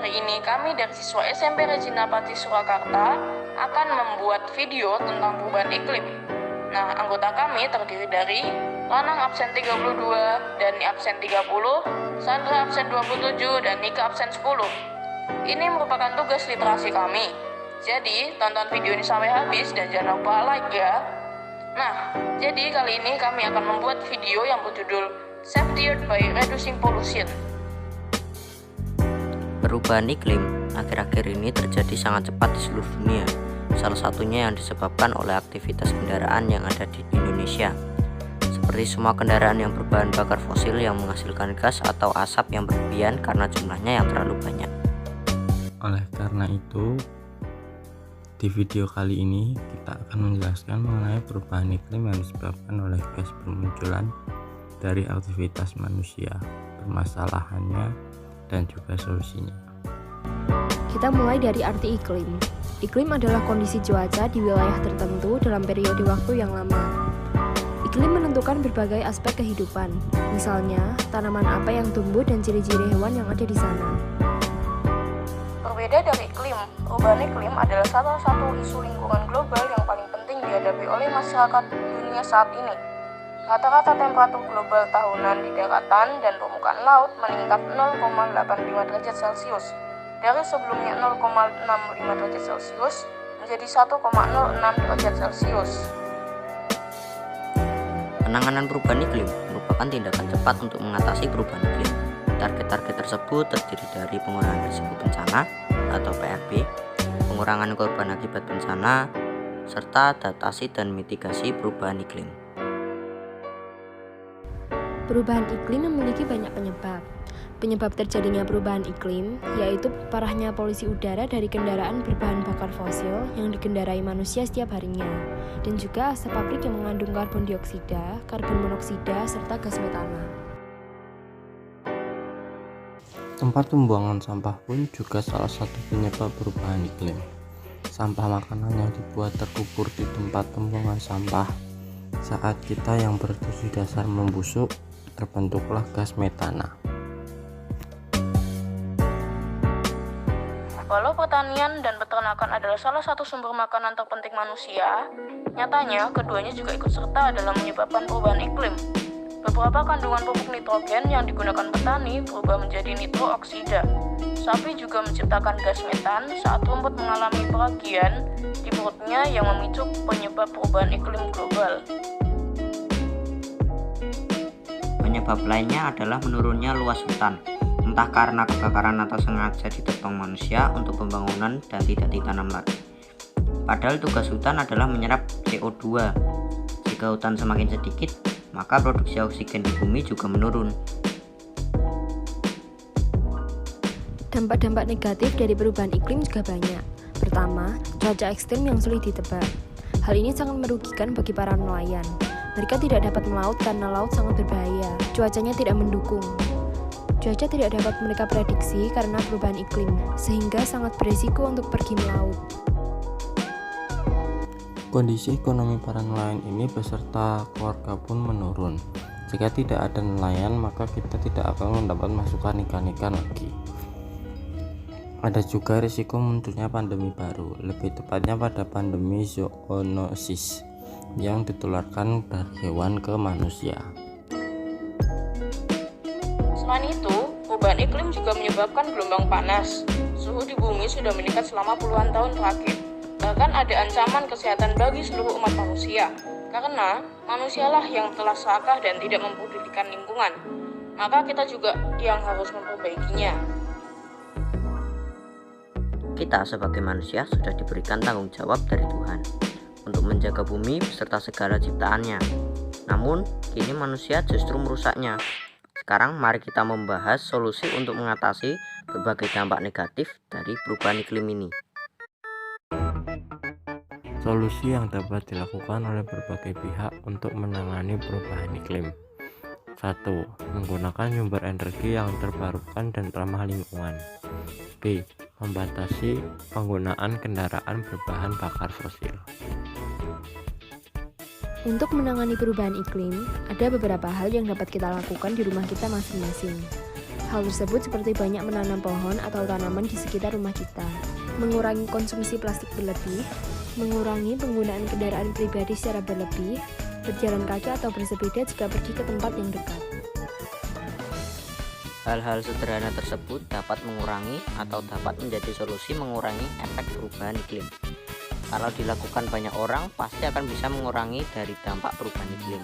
hari ini kami dari siswa SMP Regina Pati Surakarta akan membuat video tentang perubahan iklim. Nah, anggota kami terdiri dari Lanang absen 32, Dani absen 30, Sandra absen 27, dan Nika absen 10. Ini merupakan tugas literasi kami. Jadi, tonton video ini sampai habis dan jangan lupa like ya. Nah, jadi kali ini kami akan membuat video yang berjudul Save the Earth by Reducing Pollution. Perubahan iklim akhir-akhir ini terjadi sangat cepat di seluruh dunia. Salah satunya yang disebabkan oleh aktivitas kendaraan yang ada di Indonesia. Seperti semua kendaraan yang berbahan bakar fosil yang menghasilkan gas atau asap yang berlebihan karena jumlahnya yang terlalu banyak. Oleh karena itu, di video kali ini kita akan menjelaskan mengenai perubahan iklim yang disebabkan oleh gas bermunculan dari aktivitas manusia, permasalahannya, dan juga solusinya. Kita mulai dari arti iklim. Iklim adalah kondisi cuaca di wilayah tertentu dalam periode waktu yang lama. Iklim menentukan berbagai aspek kehidupan, misalnya tanaman apa yang tumbuh dan ciri-ciri hewan yang ada di sana. Berbeda dari iklim, perubahan iklim adalah salah satu isu lingkungan global yang paling penting dihadapi oleh masyarakat dunia saat ini. Rata-rata temperatur global tahunan di daratan dan permukaan laut meningkat 0,85 derajat Celcius dari sebelumnya 0,65 derajat Celcius menjadi 1,06 derajat Celcius. Penanganan perubahan iklim merupakan tindakan cepat untuk mengatasi perubahan iklim. Target-target tersebut terdiri dari pengurangan risiko bencana atau PRB, pengurangan korban akibat bencana, serta adaptasi dan mitigasi perubahan iklim. Perubahan iklim memiliki banyak penyebab. Penyebab terjadinya perubahan iklim yaitu parahnya polusi udara dari kendaraan berbahan bakar fosil yang dikendarai manusia setiap harinya, dan juga asap pabrik yang mengandung karbon dioksida, karbon monoksida, serta gas metana. Tempat pembuangan sampah pun juga salah satu penyebab perubahan iklim. Sampah makanan yang dibuat terkubur di tempat pembuangan sampah, saat kita yang berduri dasar membusuk, terbentuklah gas metana. Walau pertanian dan peternakan adalah salah satu sumber makanan terpenting manusia, nyatanya keduanya juga ikut serta dalam menyebabkan perubahan iklim. Beberapa kandungan pupuk nitrogen yang digunakan petani berubah menjadi nitrooksida. Sapi juga menciptakan gas metan saat rumput mengalami peragian di perutnya yang memicu penyebab perubahan iklim global. Penyebab lainnya adalah menurunnya luas hutan, entah karena kebakaran atau sengaja ditebang manusia untuk pembangunan dan tidak ditanam lagi. Padahal tugas hutan adalah menyerap CO2. Jika hutan semakin sedikit, maka produksi oksigen di bumi juga menurun. Dampak-dampak negatif dari perubahan iklim juga banyak. Pertama, cuaca ekstrim yang sulit ditebak. Hal ini sangat merugikan bagi para nelayan. Mereka tidak dapat melaut karena laut sangat berbahaya. Cuacanya tidak mendukung. Cuaca tidak dapat mereka prediksi karena perubahan iklim, sehingga sangat berisiko untuk pergi melaut. Kondisi ekonomi para nelayan ini beserta keluarga pun menurun. Jika tidak ada nelayan, maka kita tidak akan mendapat masukan ikan-ikan lagi. Ada juga risiko munculnya pandemi baru, lebih tepatnya pada pandemi zoonosis yang ditularkan dari hewan ke manusia. Selain itu, perubahan iklim juga menyebabkan gelombang panas. Suhu di bumi sudah meningkat selama puluhan tahun terakhir. Bahkan ada ancaman kesehatan bagi seluruh umat manusia, karena manusialah yang telah serakah dan tidak mempedulikan lingkungan. Maka kita juga yang harus memperbaikinya. Kita sebagai manusia sudah diberikan tanggung jawab dari Tuhan untuk menjaga bumi beserta segala ciptaannya. Namun, kini manusia justru merusaknya. Sekarang mari kita membahas solusi untuk mengatasi berbagai dampak negatif dari perubahan iklim ini. Solusi yang dapat dilakukan oleh berbagai pihak untuk menangani perubahan iklim. 1. Menggunakan sumber energi yang terbarukan dan ramah lingkungan. B. Membatasi penggunaan kendaraan berbahan bakar fosil. Untuk menangani perubahan iklim, ada beberapa hal yang dapat kita lakukan di rumah kita masing-masing. Hal tersebut seperti banyak menanam pohon atau tanaman di sekitar rumah kita, mengurangi konsumsi plastik berlebih, mengurangi penggunaan kendaraan pribadi secara berlebih, berjalan kaki atau bersepeda jika pergi ke tempat yang dekat. Hal-hal sederhana tersebut dapat mengurangi atau dapat menjadi solusi mengurangi efek perubahan iklim. Kalau dilakukan banyak orang, pasti akan bisa mengurangi dari dampak perubahan iklim.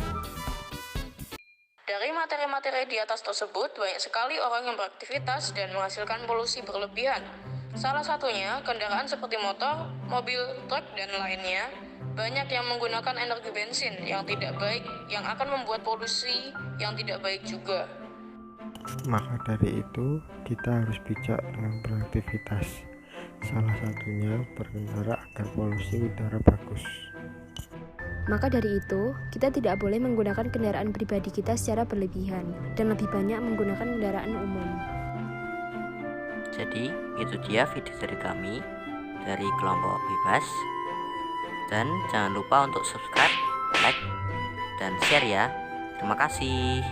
Dari materi-materi di atas tersebut, banyak sekali orang yang beraktivitas dan menghasilkan polusi berlebihan. Salah satunya, kendaraan seperti motor, mobil, truk, dan lainnya, banyak yang menggunakan energi bensin yang tidak baik, yang akan membuat polusi yang tidak baik juga. Maka dari itu, kita harus bijak dengan beraktivitas. Salah satunya berkendara agar polusi udara bagus. Maka dari itu, kita tidak boleh menggunakan kendaraan pribadi kita secara berlebihan dan lebih banyak menggunakan kendaraan umum. Jadi, itu dia video dari kami, dari kelompok bebas. Dan jangan lupa untuk subscribe, like, dan share ya. Terima kasih.